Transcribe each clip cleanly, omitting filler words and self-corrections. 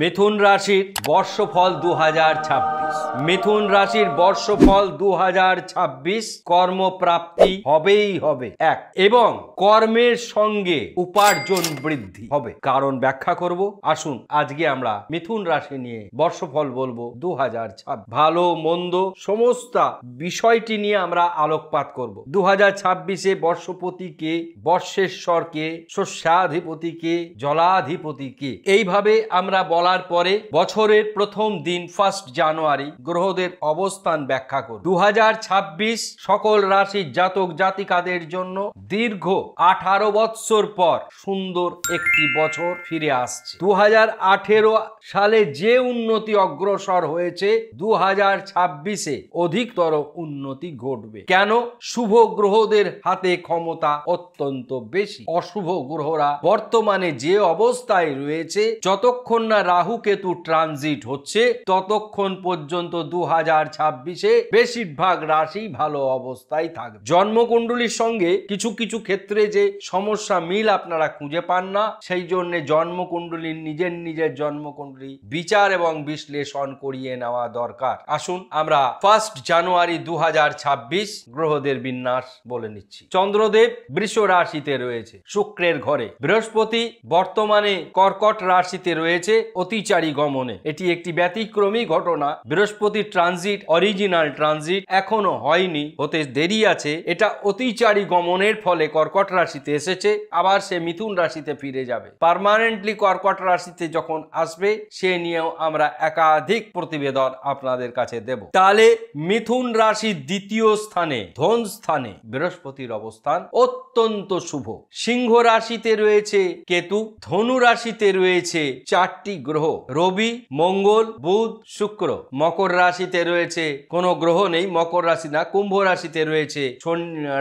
মিথুন রাশির বর্ষফল 2026। মিথুন রাশির বর্ষফল 2026 কর্মপ্রাপ্তি হবেই হবে এক, এবং কর্মের সঙ্গে উপার্জন বৃদ্ধি হবে। কারণ ব্যাখ্যা করব, আসুন আজকে আমরা মিথুন রাশি নিয়ে বর্ষফল বলবো 2026। ভালো মন্দ সমস্ত বিষয়টি নিয়ে আমরা আলোকপাত করব। 2026-এ বর্ষপতিকে, বর্ষেশ্বরকে, শস্যাধিপতিকে, জলাধিপতিকে, এইভাবে আমরা বলার পরে বছরের প্রথম দিন 1 জানুয়ারি গ্রহদের অবস্থান ব্যাখ্যা করব। 2026 সকল রাশির জাতক জাতিকাদের জন্য দীর্ঘ 18 বৎসর পর সুন্দর একটি বছর ফিরে আসছে। 2018 সালে যে উন্নতি অগ্রসর হয়েছে 2026-এ অধিকতর উন্নতি ঘটবে। কেন? শুভ গ্রহদের হাতে ক্ষমতা অত্যন্ত বেশি। অশুভ গ্রহরা বর্তমানে যে অবস্থায় রয়েছে, যতক্ষণ না রাহু কেতু ট্রানজিট হচ্ছে ততক্ষণ পর্যন্ত 2026-এ বেশিরভাগ রাশি ভালো অবস্থায় থাকবে। জন্মকুণ্ডলীর সঙ্গে কিছু কিছু ক্ষেত্রে যে সমস্যা মিল আপনারা খুঁজে পান না, সেই জন্য জন্মকুণ্ডলীর নিজের জন্মকুণ্ডলী বিচার এবং বিশ্লেষণ করিয়ে নেওয়া দরকার। আসুন আমরা 1 জানুয়ারি 2026 গ্রহদের বিন্যাস বলে নিচ্ছি। চন্দ্রদেব বৃষ রাশিতে রয়েছে শুক্রের ঘরে। বৃহস্পতি বর্তমানে কর্কট রাশিতে রয়েছে অতিচারী গমনে। এটি একটি ব্যতিক্রমী ঘটনা। বৃহস্পতির ট্রানজিট, অরিজিনাল ট্রানজিট এখনো হয়নি, হতে দেরি আছে। এটা অতিচারী গমনের ফলে কর্কট রাশিতে এসেছে, আবার সে মিথুন রাশিতে ফিরে যাবে। পার্মানেন্টলি কর্কট রাশিতে যখন আসবে সে নিয়েও আমরা একাধিক প্রতিবেদন আপনাদের কাছে দেব। তাহলে মিথুন রাশির দ্বিতীয় স্থানে, ধন স্থানে বৃহস্পতির অবস্থান অত্যন্ত শুভ। সিংহ রাশিতে রয়েছে কেতু, ধনু রাশিতে রয়েছে 4টি গ্রহ, রবি, মঙ্গল, বুধ, শুক্র। মকর রাশিতে রয়েছে কোনো গ্রহ নেই, মকর রাশি না, কুম্ভ রাশিতে রয়েছে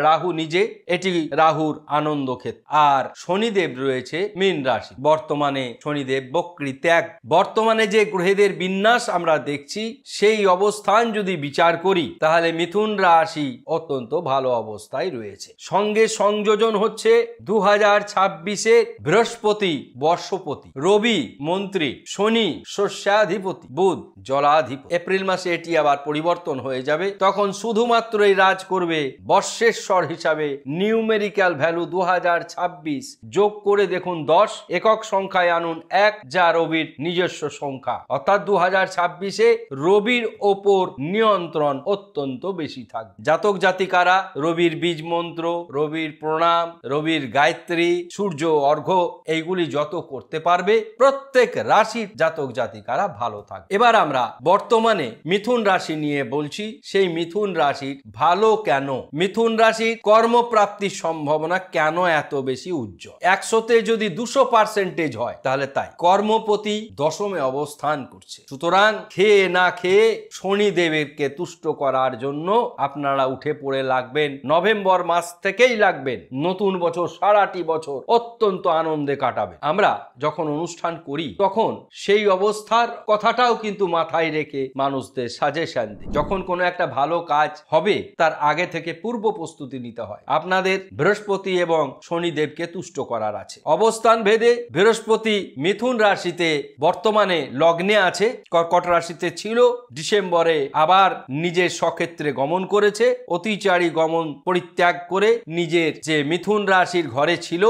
রাহু নিজে, এটি রাহুর আনন্দ ক্ষেত্র। আর শনিদেব রয়েছে মীন রাশি। বর্তমানে শনিদেব বক্রী ত্যাগ। বর্তমানে যে গ্রহেদের বিন্যাস আমরা দেখছি, সেই অবস্থান যদি বিচার করি তাহলে মিথুন রাশি অত্যন্ত ভালো অবস্থায় রয়েছে। সঙ্গে সংযোজন হচ্ছে 2026-এ বৃহস্পতি বর্ষপতি, রবি মন্ত্রী, শনি শস্যাধিপতি, বুধ জলাধিপতি। এপ্রিল মাসে এটি আবার পরিবর্তন হয়ে যাবে, তখন শুধুমাত্রই রাজ করবে বর্ষেশ্বর হিসাবে। নিউমেরিক্যাল ভ্যালু 2026 যোগ করে দেখুন 10, একক সংখ্যায় আনুন 1, যা রবির নিজস্ব সংখ্যা। অর্থাৎ 2026-এ রবির ওপর নিয়ন্ত্রণ অত্যন্ত বেশি থাকবে। জাতক জাতিকারা রবির বীজ মন্ত্র, রবির প্রণাম, রবির গায়ত্রী, সূর্য অর্ঘ্য এইগুলি যত করতে পারবে প্রত্যেক রাশির জাতক জাতিকারা ভালো থাকবে। এবার আমরা বর্তমানে মিথুন রাশি নিয়ে বলছি। সেই মিথুন রাশির ভালো কেন, মিথুন রাশির কর্মপ্রাপ্তির সম্ভাবনা কেন এত বেশি উজ্জ্বল? 100-তে যদি 200% হয় তাহলে তাই। কর্মপতি দশমে অবস্থান করছে, সুতরাং খেয়ে না খেয়ে শনিদেবকে তুষ্ট করার জন্য আপনারা উঠে পড়ে লাগবেন। নভেম্বর মাস থেকেই লাগবেন। নতুন বছর সারাটি বছর অত্যন্ত আনন্দে কাটাবে। আমরা যখন অনুষ্ঠান করি তখন সেই অবস্থার কথাটাও কিন্তু মাথায় রেখে মানুষদের সাজেশন দিই। যখন কোনো একটা ভালো কাজ হবে তার আগে থেকে পূর্ব প্রস্তুতি নিতে হয়। আপনাদের বৃহস্পতি এবং শনিদেবকে তুষ্ট করার আছে। অবস্থান ভেদে বৃহস্পতি মিথুন রাশিতে বর্তমানে লগ্নে আছে, কর্কট রাশিতে ছিল, ডিসেম্বরে আবার নিজের স্বক্ষেত্রে গমন করেছে। অতিচারী গমন পরিত্যাগ করে নিজের যে মিথুন রাশির ঘরে ছিল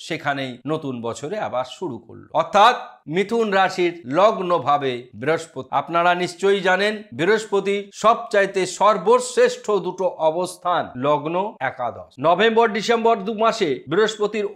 সেখানেই নতুন বছরে আবার শুরু করলো। অর্থাৎ মিথুন রাশির লগ্ন ভাবে বৃহস্পতি। আপনারা নিশ্চয়ই জানেন বৃহস্পতি সবচাইতে সর্বশ্রেষ্ঠ দুটো অবস্থান লগ্ন একাদশ। নভেম্বর ডিসেম্বর 2 মাসে বৃহস্পতির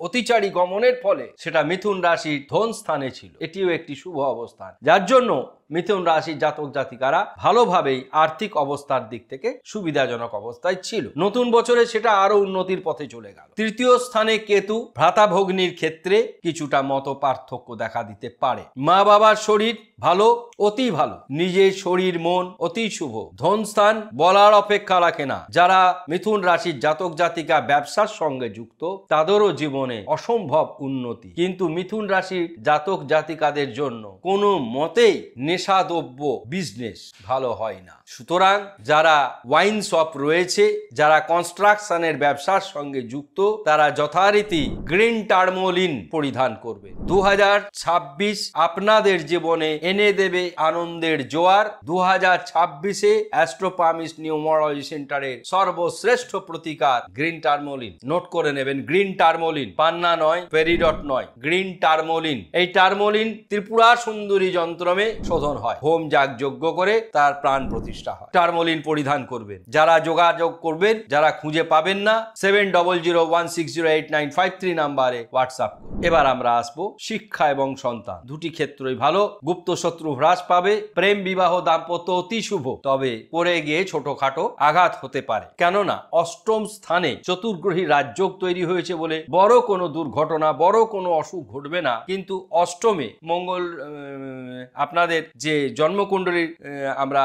অতিচারী গমনের ফলে সেটা মিথুন রাশির ধন স্থানে ছিল। এটিও একটি শুভ অবস্থান, যার জন্য মিথুন রাশির জাতক জাতিকারা ভালোভাবেই আর্থিক অবস্থার দিক থেকে সুবিধাজনক অবস্থায় ছিল। নতুন বছরে সেটা আরো উন্নতির পথে চলে গেল। তৃতীয় স্থানে কেতু ভ্রাতা ভগ্নির ক্ষেত্রে কিছুটা মত পার্থক্য দেখা দিতে পারে। মা বাবার শরীর ভালো, অতি ভালো, নিজের শরীর মন অতি শুভ। ধন স্থান বলার অপেক্ষা রাখে না। যারা মিথুন রাশির জাতক জাতিকা ব্যবসার সঙ্গে যুক্ত তাদেরও জীবনে অসম্ভব উন্নতি। কিন্তু মিথুন রাশির জাতক জাতিকাদের জন্য কোনো মতেই নেশাদ্রব্য বিজনেস ভালো হয় না। সুতরাং যারা ওয়াইন শপ রয়েছে, যারা কনস্ট্রাকশনের ব্যবসার সঙ্গে যুক্ত, তারা যথারীতি গ্রিন টার্মোলিন পরিধান করবে। 2026 আপনাদের জীবনে এনে দেবে আনন্দের জোয়ার। 2026-এ অ্যাস্ট্রোপামিস নিউমারোলজি সেন্টারের সর্বশ্রেষ্ঠ প্রতিকার গ্রিন টার্মোলিন। নোট করে নেবেন, গ্রিন টার্মোলিন, পান্না নয়, পেরিডট নয়, গ্রিন টার্মোলিন। এই টার্মোলিন ত্রিপুরা সুন্দরী যন্ত্রমে শোধন হয়, হোম যাগ যজ্ঞ করে তার প্রাণ প্রতিষ্ঠা হয়। টার্মোলিন পরিধান করবেন। যারা যোগাযোগ করবেন, যারা খুঁজে পাবেন না, 7001608953 নাম্বারে হোয়াটসঅ্যাপ করুন। এবার আমরা আসবো শিক্ষা এবং সন্তান, দুটি ক্ষেত্রই ভালো। গুপ্ত শত্রু হ্রাস পাবে, প্রেম বিবাহ দাম্পত্য অতি শুভ, তবে পরে গিয়ে ছোটখাটো আঘাত হতে পারে। কেননা অষ্টম স্থানে চতুর্গ্রহী রাজযোগ তৈরি হয়েছে বলে বড় কোনো দুর্ঘটনা, বড় কোনো অসুখ ঘটবে না। কিন্তু অষ্টমে মঙ্গল, আপনাদের যে জন্মকুণ্ডলীর আমরা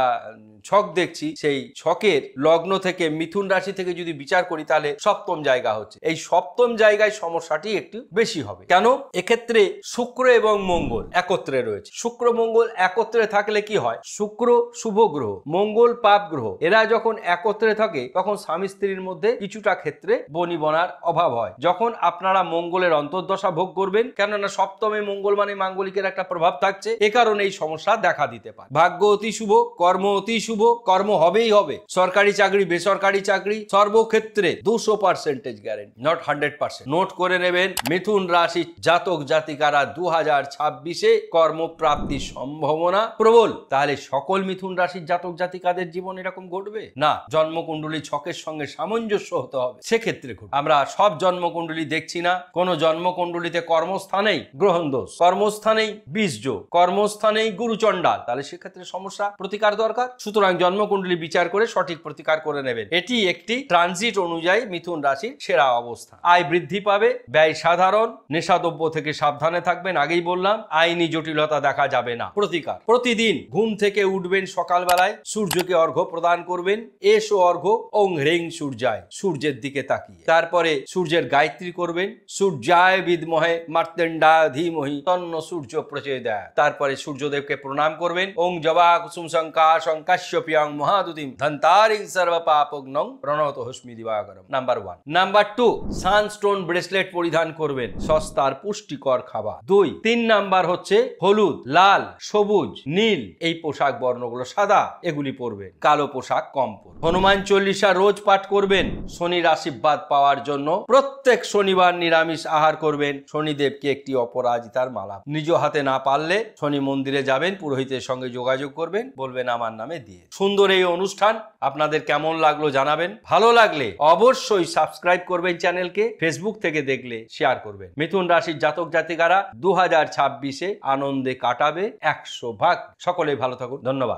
ছক দেখছি, সেই ছকের লগ্ন থেকে মিথুন রাশি থেকে যদি বিচার করি তাহলে সপ্তম জায়গা হচ্ছে। এই সপ্তম জায়গায় সমস্যাটি একটু বেশি হবে। কেন? এক্ষেত্রে শুক্র এবং মঙ্গল একত্রে রয়েছে। শুক্র মঙ্গল একত্রে থাকলে কি হয়? শুক্র শুভ গ্রহ, মঙ্গল পাপ গ্রহ, এরা যখন একত্রে থাকে তখন স্বামী স্ত্রীর মধ্যে কিছুটা ক্ষেত্রে বনিবনার অভাব হয়। যখন আপনারা মঙ্গলের অন্তর্দশা ভোগ করবেন, কেননা সপ্তমে মঙ্গল মানে মাঙ্গলিকের একটা প্রভাব থাকছে, এ কারণে এই সমস্যা দেখা দিতে পারে। ভাগ্য অতি শুভ, কর্ম অতি শুভ, কর্ম হবেই হবে। সরকারি চাকরি, বেসরকারি চাকরি, সর্বক্ষেত্রে 200% গ্যারেন্টি, নট 100%। নোট করে নেবেন, মিথুন রাশি জাতক জাতিকারা 2026-এ কর্মপ্রাপ্তির সম্ভাবনা প্রবল। তাহলে সকল মিথুন রাশির জাতক জাতিকাদের জীবন এরকম ঘটবে না, জন্মকুণ্ডলী ছকের সঙ্গে সামঞ্জস্য হতে হবে, সেক্ষেত্রে ঘটবে। আমরা সব জন্মকুণ্ডলী দেখছি না। কোন জন্মকুণ্ডলীতে কর্মস্থানেই গ্রহণ দোষ, কর্মস্থানেই বীজযোগ, কর্মস্থানেই গুরুচণ্ডাল, তাহলে সেক্ষেত্রে সমস্যা, প্রতিকার দরকার। সুতরাং জন্মকুণ্ডলী বিচার করে সঠিক প্রতিকার করে নেবেন। এটি একটি ট্রানজিট অনুযায়ী মিথুন রাশির সেরা অবস্থা। আয় বৃদ্ধি পাবে, ব্যয় সাধারণ, নেশাদ্রব্য থেকে সাবধানে থাকবেন, আগেই বললাম। আইনি জটিলতা দেখা যাবে না। প্রতিকার, প্রতিদিন ঘুম থেকে উঠবেন সকালবেলায়, সূর্যকে অর্ঘ্য প্রদান করবেন। এসো অর্ঘ্য ওং হ্রিং সূর্যায়, সূর্যের দিকে তাকিয়ে। তারপরে সূর্যের গায়ত্রী করবেন, সূর্যায় বিদ্মহে মার্তেণ্ডায় ধীমহি তন্ন সূর্য প্রচোদয়াৎ। তারপরে সূর্যদেবকে প্রণাম করবেন। ওং জবা কুসুম শঙ্কাশং কাশ্যপিয়ং মহাদুতিম ধন্তারিং সর্বপাপগ্নং প্রণতোস্মি দিবাকরম। নাম্বার 1। নাম্বার 2, সানস্টোন ব্রেসলেট পরিধান করবেন, সস্তার পুষ্টিকর খাবার। 2, 3 নাম্বার হচ্ছে হলুদ, লাল, সবুজ, নীল, এই পোশাক বর্ণগুলো, সাদা এগুলি পরবেন, কালো পোশাক কম পরবেন। হনুমান চল্লিশা রোজ পাঠ করবেন শনির আশীর্বাদ পাওয়ার জন্য। প্রত্যেক শনিবার নিরামিষ আহার করবেন। শনিদেবকে একটি অপরাজিতার মালা, নিজ হাতে না পারলে শনি মন্দিরে যাবেন, পুরোহিতের সঙ্গে যোগাযোগ করবেন, বলবেন আমার নামে দিয়ে। সুন্দর এই অনুষ্ঠান আপনাদের কেমন লাগলো জানাবেন। ভালো লাগলে অবশ্যই সাবস্ক্রাইব করবেন চ্যানেলকে। ফেসবুক থেকে দেখলে শেয়ার করবেন। মিথুন রাশির জাতক জাতিকারা 2026-এ আনন্দে কাটাবে 100 ভাগ। সকলেই ভালো থাকুন, ধন্যবাদ।